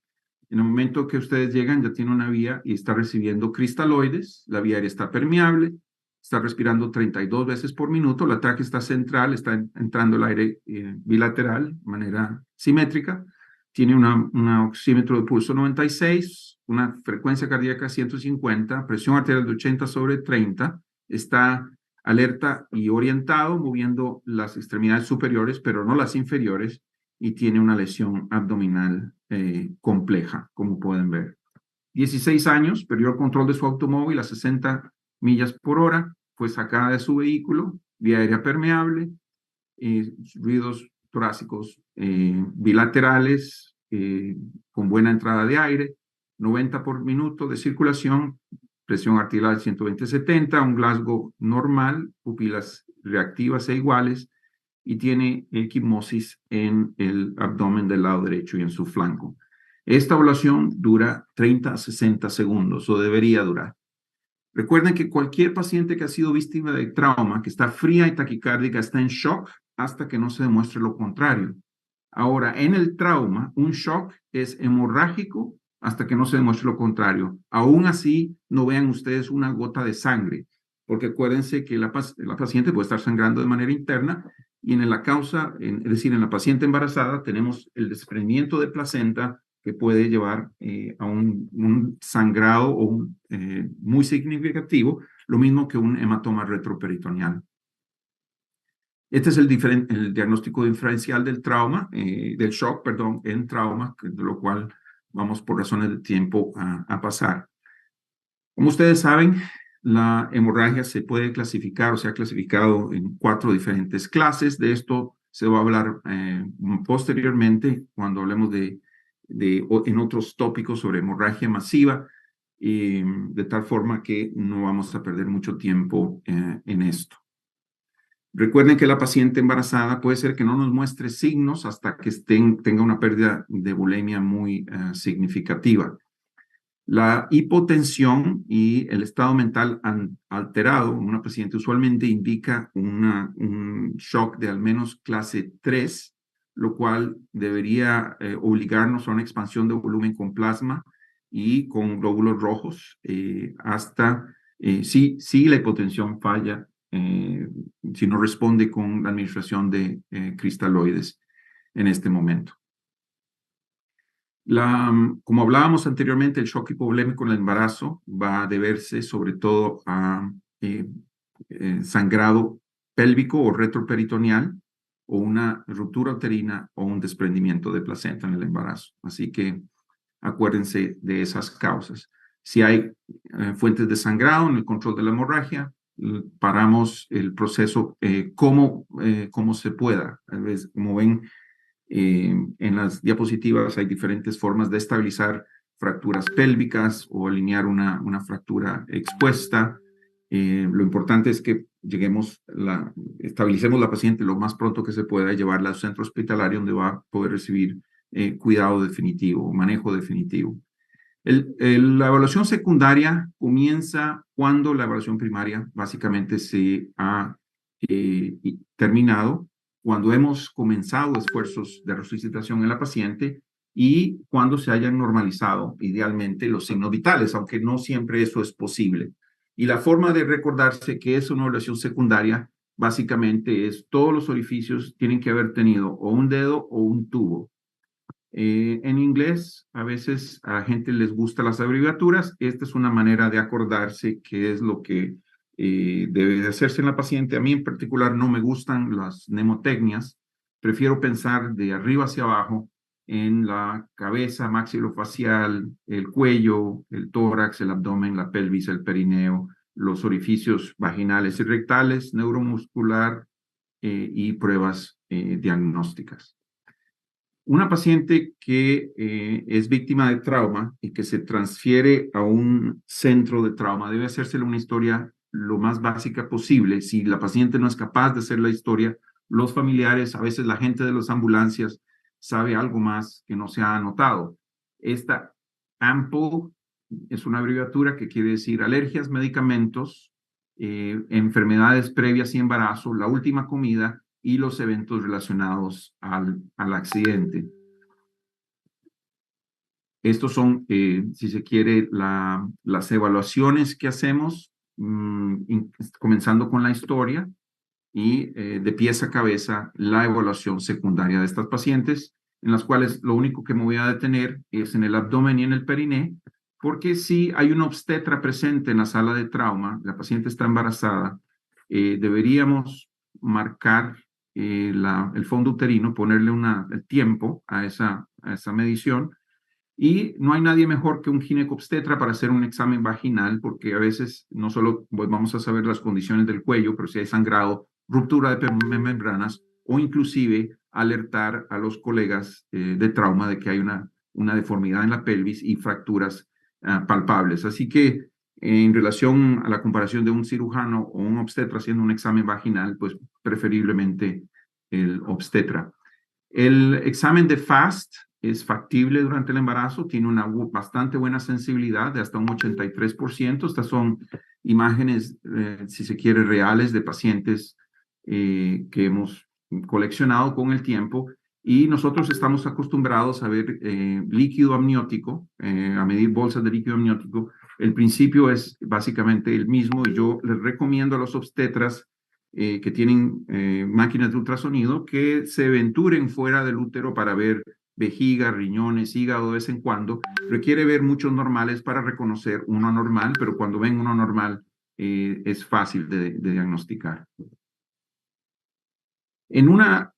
En el momento que ustedes llegan ya tiene una vía y está recibiendo cristaloides, la vía aérea está permeable, está respirando 32 veces por minuto, la tráquea está central, está entrando el aire bilateral de manera simétrica, tiene un oxímetro de pulso 96, una frecuencia cardíaca 150, presión arterial de 80/30, está alerta y orientado, moviendo las extremidades superiores, pero no las inferiores, y tiene una lesión abdominal compleja, como pueden ver. 16 años, perdió el control de su automóvil a 60 millas por hora, fue sacada de su vehículo, vía aérea permeable, ruidos torácicos bilaterales, con buena entrada de aire, 90 por minuto de circulación, presión arterial 120/70, un Glasgow normal, pupilas reactivas e iguales, y tiene equimosis en el abdomen del lado derecho y en su flanco. Esta evaluación dura 30 a 60 segundos, o debería durar. Recuerden que cualquier paciente que ha sido víctima de trauma, que está fría y taquicárdica, está en shock hasta que no se demuestre lo contrario. Ahora, en el trauma, un shock es hemorrágico hasta que no se demuestre lo contrario. Aún así, no vean ustedes una gota de sangre, porque acuérdense que la paciente puede estar sangrando de manera interna, y en la causa, es decir, en la paciente embarazada, tenemos el desprendimiento de placenta que puede llevar a un sangrado muy significativo, lo mismo que un hematoma retroperitoneal. Este es el diagnóstico diferencial del trauma, del shock, perdón, en trauma, de lo cual vamos por razones de tiempo a pasar. Como ustedes saben, la hemorragia se puede clasificar o se ha clasificado en 4 diferentes clases. De esto se va a hablar posteriormente cuando hablemos en otros tópicos sobre hemorragia masiva, de tal forma que no vamos a perder mucho tiempo en esto. Recuerden que la paciente embarazada puede ser que no nos muestre signos hasta que tenga una pérdida de bulimia muy significativa. La hipotensión y el estado mental alterado en una paciente usualmente indica un shock de al menos clase 3, lo cual debería obligarnos a una expansión de volumen con plasma y con glóbulos rojos si la hipotensión falla si no responde con la administración de cristaloides en este momento. Como hablábamos anteriormente, el shock hipovolémico en el embarazo va a deberse sobre todo a sangrado pélvico o retroperitoneal, o una ruptura uterina o un desprendimiento de placenta en el embarazo. Así que acuérdense de esas causas. Si hay fuentes de sangrado en el control de la hemorragia, paramos el proceso como se pueda. Como ven, en las diapositivas hay diferentes formas de estabilizar fracturas pélvicas o alinear una fractura expuesta. Lo importante es que estabilicemos la paciente lo más pronto que se pueda y llevarla al centro hospitalario donde va a poder recibir cuidado definitivo, manejo definitivo. La evaluación secundaria comienza cuando la evaluación primaria básicamente se ha terminado, cuando hemos comenzado esfuerzos de resucitación en la paciente y cuando se hayan normalizado idealmente los signos vitales, aunque no siempre eso es posible. Y la forma de recordarse que es una evaluación secundaria básicamente es todos los orificios tienen que haber tenido o un dedo o un tubo. En inglés, a veces a la gente les gustan las abreviaturas. Esta es una manera de acordarse qué es lo que debe de hacerse en la paciente. A mí en particular no me gustan las mnemotecnias. Prefiero pensar de arriba hacia abajo en la cabeza, maxilofacial, el cuello, el tórax, el abdomen, la pelvis, el perineo, los orificios vaginales y rectales, neuromuscular y pruebas diagnósticas. Una paciente que es víctima de trauma y que se transfiere a un centro de trauma debe hacérsele una historia lo más básica posible. Si la paciente no es capaz de hacer la historia, los familiares, a veces la gente de las ambulancias, sabe algo más que no se ha anotado. Esta AMPL es una abreviatura que quiere decir alergias, medicamentos, enfermedades previas y embarazo, la última comida y los eventos relacionados al accidente. Estos son, si se quiere, las evaluaciones que hacemos, comenzando con la historia y de pies a cabeza la evaluación secundaria de estas pacientes, en las cuales lo único que me voy a detener es en el abdomen y en el periné, porque si hay una obstetra presente en la sala de trauma, la paciente está embarazada, deberíamos marcar el fondo uterino, ponerle el tiempo a esa medición. Y no hay nadie mejor que un ginecobstetra para hacer un examen vaginal, porque a veces no solo vamos a saber las condiciones del cuello, pero si hay sangrado, ruptura de membranas o inclusive alertar a los colegas de trauma de que hay una deformidad en la pelvis y fracturas palpables. Así que en relación a la comparación de un cirujano o un obstetra haciendo un examen vaginal, pues preferiblemente el obstetra. El examen de FAST es factible durante el embarazo, tiene una bastante buena sensibilidad de hasta un 83%. Estas son imágenes, si se quiere, reales de pacientes que hemos coleccionado con el tiempo y nosotros estamos acostumbrados a ver líquido amniótico, a medir bolsas de líquido amniótico. El principio es básicamente el mismo y yo les recomiendo a los obstetras que tienen máquinas de ultrasonido que se aventuren fuera del útero para ver vejiga, riñones, hígado de vez en cuando. Requiere ver muchos normales para reconocer uno anormal, pero cuando ven uno normal es fácil de diagnosticar. En una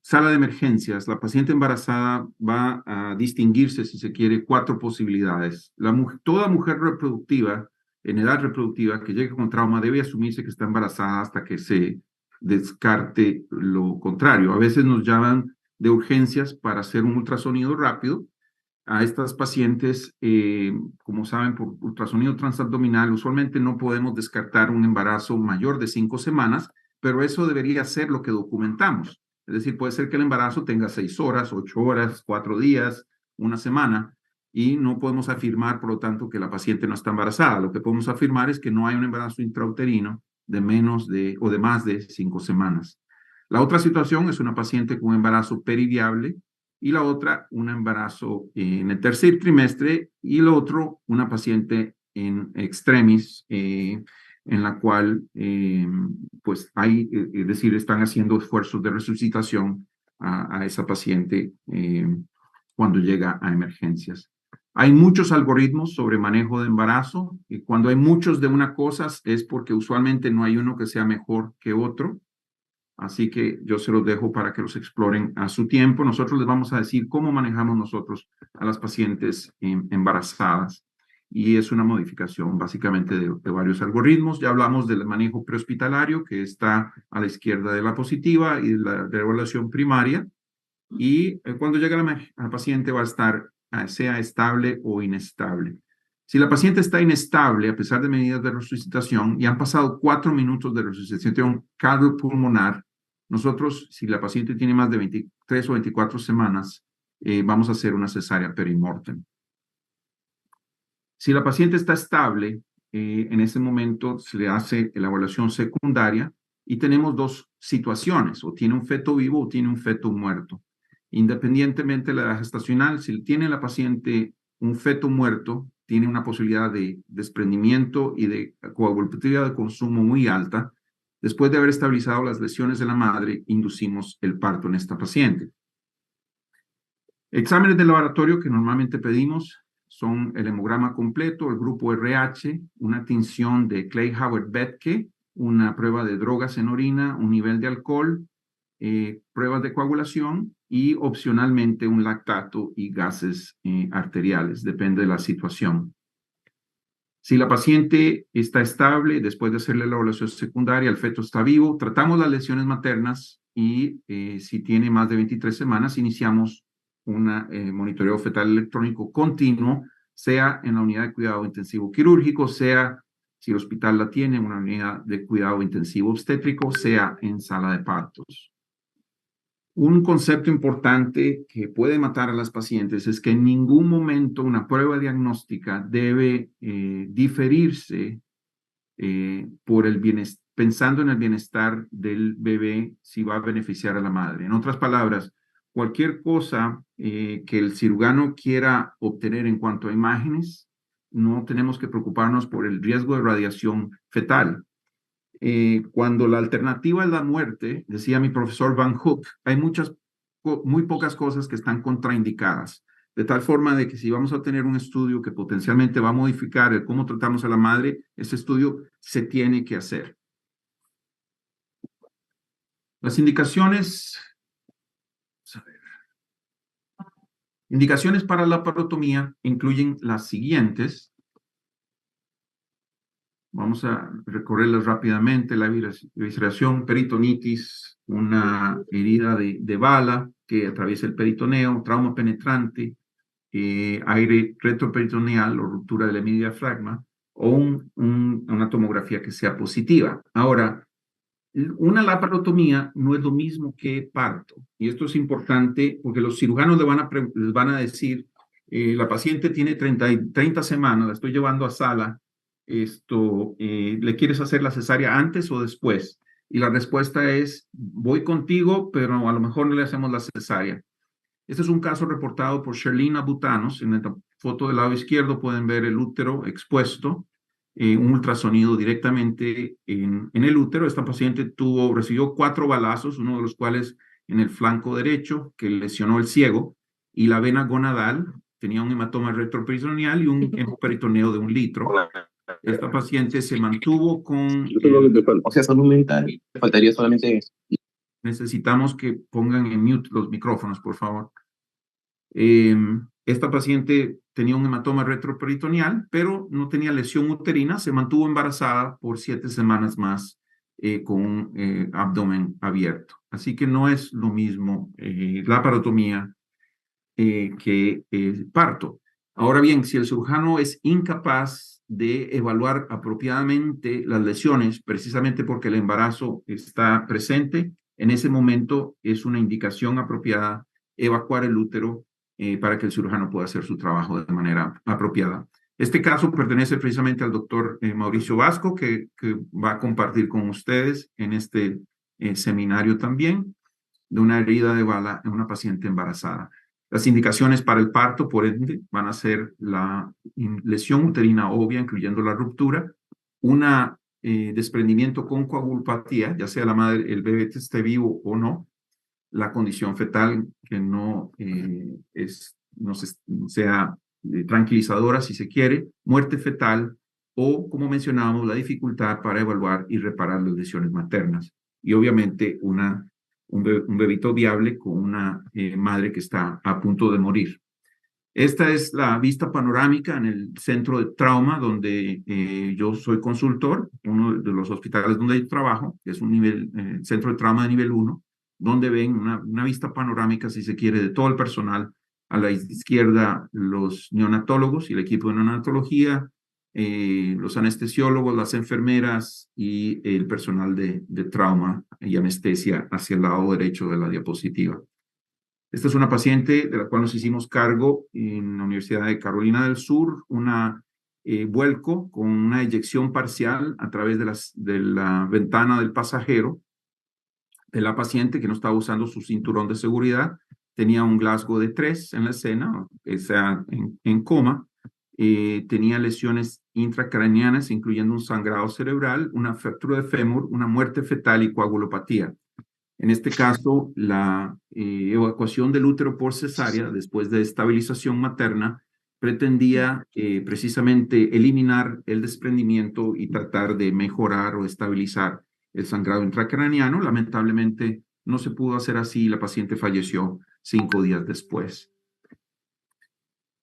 sala de emergencias, la paciente embarazada va a distinguirse, si se quiere, 4 posibilidades. Toda mujer reproductiva, en edad reproductiva, que llegue con trauma, debe asumirse que está embarazada hasta que se descarte lo contrario. A veces nos llaman de urgencias para hacer un ultrasonido rápido. A estas pacientes, como saben, por ultrasonido transabdominal, usualmente no podemos descartar un embarazo mayor de 5 semanas, pero eso debería ser lo que documentamos. Es decir, puede ser que el embarazo tenga 6 horas, 8 horas, 4 días, una semana, y no podemos afirmar, por lo tanto, que la paciente no está embarazada. Lo que podemos afirmar es que no hay un embarazo intrauterino de menos de o de más de 5 semanas. La otra situación es una paciente con embarazo periviable y la otra, un embarazo en el tercer trimestre y lo otro, una paciente en extremis, en la cual pues hay, es decir, están haciendo esfuerzos de resucitación a esa paciente cuando llega a emergencias. Hay muchos algoritmos sobre manejo de embarazo y cuando hay muchos de una cosa es porque usualmente no hay uno que sea mejor que otro. Así que yo se los dejo para que los exploren a su tiempo. Nosotros les vamos a decir cómo manejamos nosotros a las pacientes embarazadas. Y es una modificación básicamente de varios algoritmos. Ya hablamos del manejo prehospitalario, que está a la izquierda de la positiva, y de la evaluación primaria. Y cuando llega la paciente va a estar, sea estable o inestable. Si la paciente está inestable, a pesar de medidas de resucitación, y han pasado 4 minutos de resucitación cardiopulmonar, nosotros, si la paciente tiene más de 23 o 24 semanas, vamos a hacer una cesárea perimortem. Si la paciente está estable, en ese momento se le hace la evaluación secundaria y tenemos dos situaciones, o tiene un feto vivo o tiene un feto muerto. Independientemente de la edad gestacional, si tiene la paciente un feto muerto, tiene una posibilidad de desprendimiento y de coagulabilidad de consumo muy alta. Después de haber estabilizado las lesiones de la madre, inducimos el parto en esta paciente. Exámenes de laboratorio que normalmente pedimos son el hemograma completo, el grupo RH, una tinción de Klein-Howard-Bethke, una prueba de drogas en orina, un nivel de alcohol, pruebas de coagulación y opcionalmente un lactato y gases arteriales, depende de la situación. Si la paciente está estable, después de hacerle la evaluación secundaria, el feto está vivo, tratamos las lesiones maternas y si tiene más de 23 semanas, iniciamos un monitoreo fetal electrónico continuo, sea en la unidad de cuidado intensivo quirúrgico, sea, si el hospital la tiene, una unidad de cuidado intensivo obstétrico, sea en sala de partos. Un concepto importante que puede matar a las pacientes es que en ningún momento una prueba diagnóstica debe diferirse por el bienestar, pensando en el bienestar del bebé si va a beneficiar a la madre. En otras palabras, cualquier cosa que el cirujano quiera obtener en cuanto a imágenes, no tenemos que preocuparnos por el riesgo de radiación fetal. Cuando la alternativa es la muerte, decía mi profesor Van Hook, hay muy pocas cosas que están contraindicadas, de tal forma de que si vamos a tener un estudio que potencialmente va a modificar el cómo tratamos a la madre, ese estudio se tiene que hacer. Las indicaciones, indicaciones para la laparotomía incluyen las siguientes. Vamos a recorrerlas rápidamente. La evisceración, peritonitis, una herida de bala que atraviesa el peritoneo, trauma penetrante, aire retroperitoneal o ruptura de la diafragma, o una tomografía que sea positiva. Ahora, una laparotomía no es lo mismo que parto. Y esto es importante porque los cirujanos les van a decir, la paciente tiene 30 semanas, la estoy llevando a sala, ¿le quieres hacer la cesárea antes o después? Y la respuesta es, voy contigo, pero a lo mejor no le hacemos la cesárea. Este es un caso reportado por Sherlina Butanos. En la foto del lado izquierdo pueden ver el útero expuesto, un ultrasonido directamente en el útero. Esta paciente recibió 4 balazos, uno de los cuales en el flanco derecho, que lesionó el ciego, y la vena gonadal tenía un hematoma retroperitoneal y un hemoperitoneo de 1 litro. Esta paciente se mantuvo con... O sea, salud mental. Faltaría solamente... Necesitamos que pongan en mute los micrófonos, por favor. Esta paciente tenía un hematoma retroperitoneal, pero no tenía lesión uterina, se mantuvo embarazada por 7 semanas más con un abdomen abierto. Así que no es lo mismo la laparotomía que parto. Ahora bien, si el cirujano es incapaz de evaluar apropiadamente las lesiones, precisamente porque el embarazo está presente, en ese momento es una indicación apropiada evacuar el útero para que el cirujano pueda hacer su trabajo de manera apropiada. Este caso pertenece precisamente al doctor Mauricio Vasco, que va a compartir con ustedes en este seminario también, de una herida de bala en una paciente embarazada. Las indicaciones para el parto, por ende, van a ser la lesión uterina obvia, incluyendo la ruptura, una desprendimiento con coagulopatía, ya sea la madre, el bebé esté vivo o no, la condición fetal que no, no sea tranquilizadora si se quiere, muerte fetal o, como mencionábamos, la dificultad para evaluar y reparar las lesiones maternas. Y obviamente un bebito viable con una madre que está a punto de morir. Esta es la vista panorámica en el centro de trauma donde yo soy consultor, uno de los hospitales donde yo trabajo, que es un centro de trauma de nivel 1, donde ven una vista panorámica, si se quiere, de todo el personal. A la izquierda, los neonatólogos y el equipo de neonatología, los anestesiólogos, las enfermeras y el personal de trauma y anestesia hacia el lado derecho de la diapositiva. Esta es una paciente de la cual nos hicimos cargo en la Universidad de Carolina del Sur, una vuelco con una eyección parcial a través de la ventana del pasajero de la paciente que no estaba usando su cinturón de seguridad. Tenía un Glasgow de 3 en la escena, o sea, en coma. Tenía lesiones intracraneanas, incluyendo un sangrado cerebral, una fractura de fémur, una muerte fetal y coagulopatía. En este caso, la evacuación del útero por cesárea, después de estabilización materna, pretendía precisamente eliminar el desprendimiento y tratar de mejorar o estabilizar el sangrado intracraneano. Lamentablemente, no se pudo hacer así y la paciente falleció 5 días después.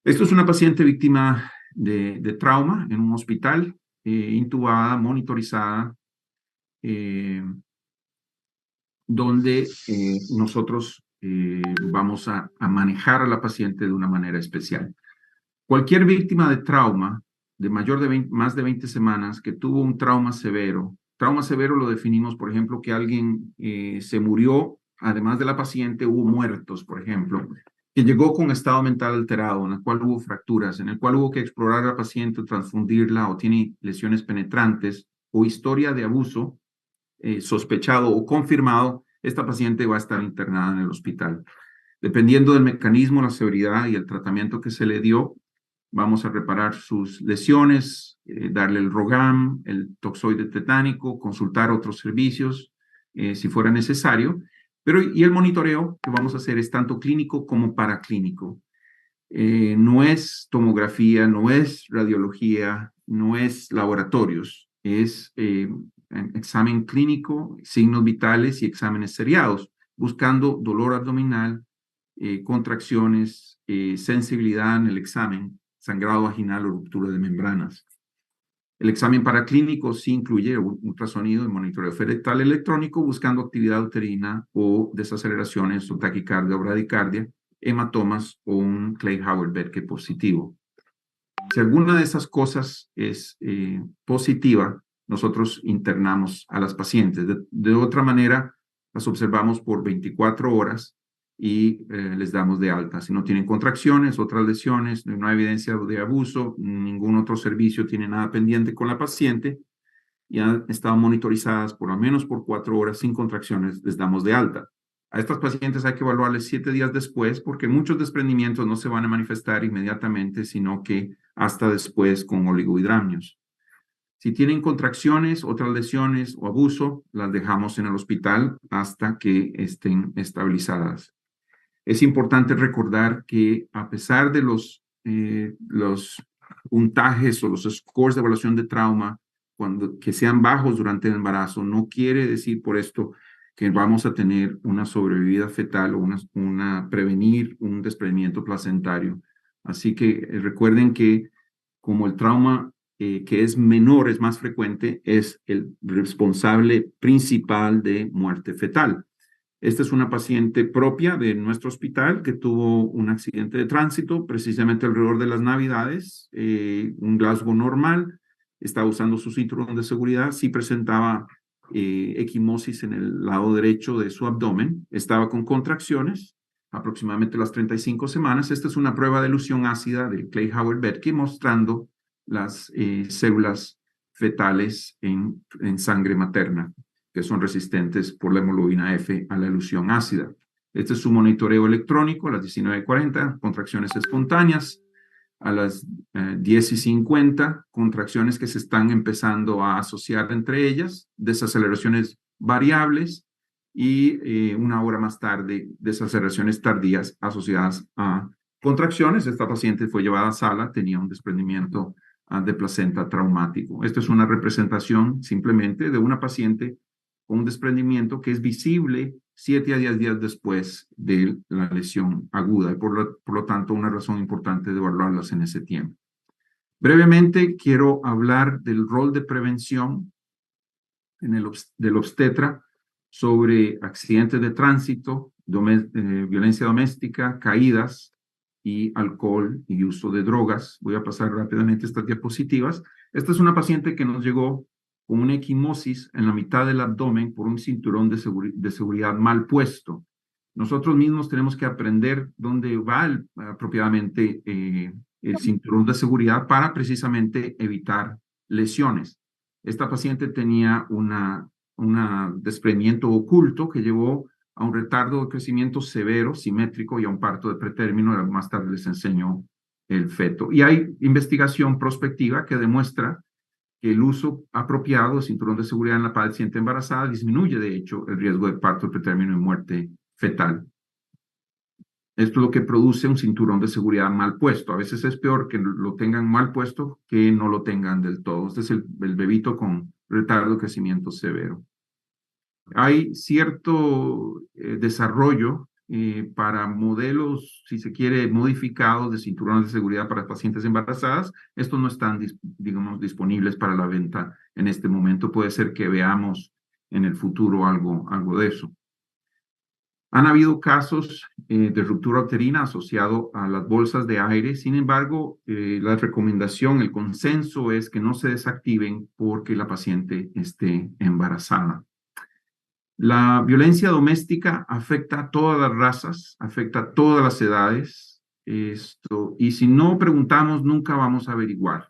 Esto es una paciente víctima de trauma en un hospital, intubada, monitorizada, donde nosotros vamos a manejar a la paciente de una manera especial. Cualquier víctima de trauma de más de 20 semanas que tuvo un trauma severo lo definimos, por ejemplo, que alguien se murió, además de la paciente hubo muertos, por ejemplo, que llegó con estado mental alterado, en el cual hubo fracturas, en el cual hubo que explorar a la paciente, transfundirla o tiene lesiones penetrantes o historia de abuso sospechado o confirmado, esta paciente va a estar internada en el hospital. Dependiendo del mecanismo, la severidad y el tratamiento que se le dio, vamos a reparar sus lesiones, darle el ROGAM, el toxoide tetánico, consultar otros servicios si fuera necesario. Y el monitoreo que vamos a hacer es tanto clínico como paraclínico. No es tomografía, no es radiología, no es laboratorios, es examen clínico, signos vitales y exámenes seriados, buscando dolor abdominal, contracciones, sensibilidad en el examen, sangrado vaginal o ruptura de membranas. El examen paraclínico sí incluye ultrasonido y monitoreo fetal electrónico buscando actividad uterina o desaceleraciones o taquicardia o bradicardia, hematomas o un Klein-Howard-Berke positivo. Si alguna de esas cosas es positiva, nosotros internamos a las pacientes. De otra manera, las observamos por 24 horas y les damos de alta. Si no tienen contracciones, otras lesiones, no hay evidencia de abuso, ningún otro servicio tiene nada pendiente con la paciente y han estado monitorizadas por al menos por 4 horas sin contracciones, les damos de alta. A estas pacientes hay que evaluarles 7 días después porque muchos desprendimientos no se van a manifestar inmediatamente, sino que hasta después con oligohidramnios. Si tienen contracciones, otras lesiones o abuso, las dejamos en el hospital hasta que estén estabilizadas. Es importante recordar que a pesar de los puntajes o los scores de evaluación de trauma, que sean bajos durante el embarazo, no quiere decir por esto que vamos a tener una sobrevivida fetal o prevenir un desprendimiento placentario. Así que recuerden que como el trauma que es menor, es más frecuente, es el responsable principal de muerte fetal. Esta es una paciente propia de nuestro hospital que tuvo un accidente de tránsito precisamente alrededor de las Navidades, un Glasgow normal, estaba usando su cinturón de seguridad, sí presentaba equimosis en el lado derecho de su abdomen, estaba con contracciones, aproximadamente las 35 semanas. Esta es una prueba de elusión ácida del Klein-Howard-Berke mostrando las células fetales en sangre materna, que son resistentes por la hemoglobina F a la elusión ácida. Este es su monitoreo electrónico a las 19:40, contracciones espontáneas. a las 10:50, contracciones que se están empezando a asociar entre ellas, desaceleraciones variables y 1 hora más tarde, desaceleraciones tardías asociadas a contracciones. Esta paciente fue llevada a sala, tenía un desprendimiento de placenta traumático. Esta es una representación simplemente de una paciente con un desprendimiento que es visible 7 a 10 días después de la lesión aguda y por lo tanto una razón importante de evaluarlas en ese tiempo. Brevemente quiero hablar del rol de prevención del obstetra sobre accidentes de tránsito, violencia doméstica, caídas y alcohol y uso de drogas. Voy a pasar rápidamente estas diapositivas. Esta es una paciente que nos llegó con una equimosis en la mitad del abdomen por un cinturón de seguridad mal puesto. Nosotros mismos tenemos que aprender dónde va apropiadamente el cinturón de seguridad para precisamente evitar lesiones. Esta paciente tenía un desprendimiento oculto que llevó a un retardo de crecimiento severo, simétrico y a un parto de pretérmino. Más tarde les enseñó el feto. Y hay investigación prospectiva que demuestra que el uso apropiado de cinturón de seguridad en la paciente embarazada disminuye, de hecho, el riesgo de parto de pretérmino y muerte fetal. Esto es lo que produce un cinturón de seguridad mal puesto. A veces es peor que lo tengan mal puesto que no lo tengan del todo. Este es el bebito con retardo de crecimiento severo. Hay cierto desarrollo para modelos, si se quiere, modificados de cinturones de seguridad para pacientes embarazadas. Estos no están, digamos, disponibles para la venta en este momento. Puede ser que veamos en el futuro algo de eso. Han habido casos de ruptura uterina asociado a las bolsas de aire. Sin embargo, la recomendación, el consenso es que no se desactiven porque la paciente esté embarazada. La violencia doméstica afecta a todas las razas, afecta a todas las edades. Y si no preguntamos, nunca vamos a averiguar.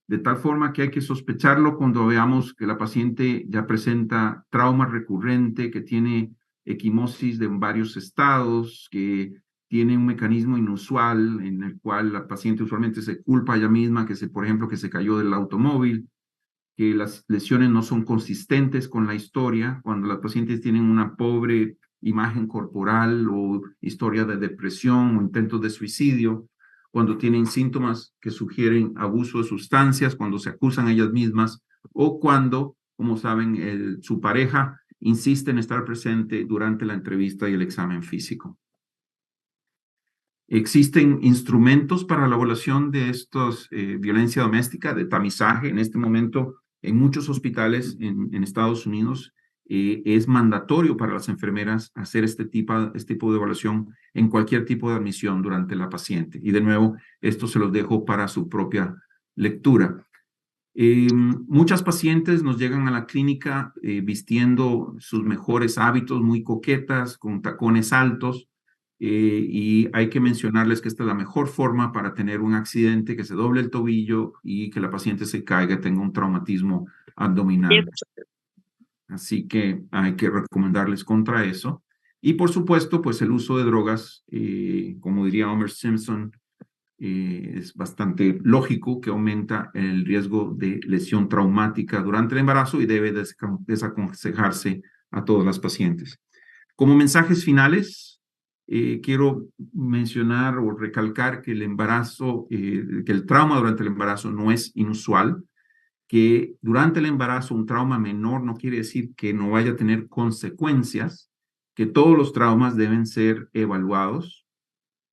De tal forma que hay que sospecharlo cuando veamos que la paciente ya presenta trauma recurrente, que tiene equimosis de varios estados, que tiene un mecanismo inusual en el cual la paciente usualmente se culpa a ella misma, por ejemplo, que se cayó del automóvil, que las lesiones no son consistentes con la historia, cuando las pacientes tienen una pobre imagen corporal o historia de depresión o intentos de suicidio, cuando tienen síntomas que sugieren abuso de sustancias, cuando se acusan a ellas mismas o cuando, como saben, su pareja insiste en estar presente durante la entrevista y el examen físico. Existen instrumentos para la evaluación de estos violencia doméstica, de tamizaje. En este momento, en muchos hospitales en Estados Unidos, es mandatorio para las enfermeras hacer este tipo de evaluación en cualquier tipo de admisión durante la paciente. Y de nuevo, esto se los dejo para su propia lectura. Muchas pacientes nos llegan a la clínica vistiendo sus mejores hábitos, muy coquetas, con tacones altos, y hay que mencionarles que esta es la mejor forma para tener un accidente, que se doble el tobillo y que la paciente se caiga y tenga un traumatismo abdominal. Así que hay que recomendarles contra eso. Y por supuesto, pues el uso de drogas, como diría Homer Simpson, es bastante lógico que aumenta el riesgo de lesión traumática durante el embarazo y debe desaconsejarse a todas las pacientes. Como mensajes finales, quiero mencionar o recalcar que que el trauma durante el embarazo no es inusual, que durante el embarazo un trauma menor no quiere decir que no vaya a tener consecuencias, que todos los traumas deben ser evaluados,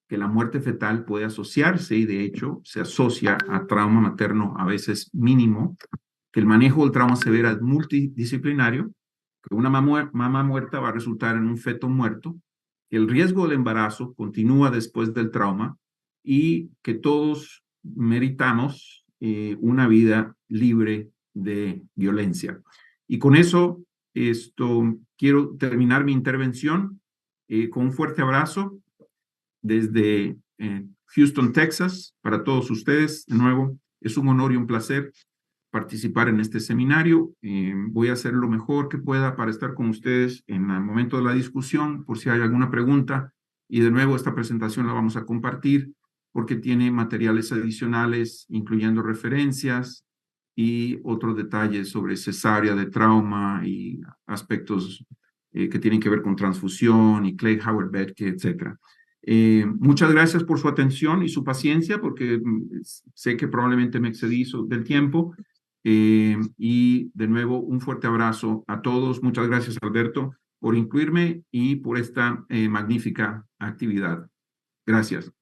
que la muerte fetal puede asociarse y de hecho se asocia a trauma materno a veces mínimo, que el manejo del trauma severo es multidisciplinario, que una mamá muerta va a resultar en un feto muerto, que el riesgo del embarazo continúa después del trauma y que todos meritamos una vida libre de violencia. Y con eso quiero terminar mi intervención con un fuerte abrazo desde Houston, Texas, para todos ustedes. De nuevo, es un honor y un placer participar en este seminario. Voy a hacer lo mejor que pueda para estar con ustedes en el momento de la discusión, por si hay alguna pregunta. Y de nuevo, esta presentación la vamos a compartir porque tiene materiales adicionales, incluyendo referencias y otros detalles sobre cesárea de trauma y aspectos que tienen que ver con transfusión y Clay Howard-Betke, etc. Muchas gracias por su atención y su paciencia, porque sé que probablemente me excedí del tiempo. Y de nuevo, un fuerte abrazo a todos. Muchas gracias, Alberto, por incluirme y por esta magnífica actividad. Gracias.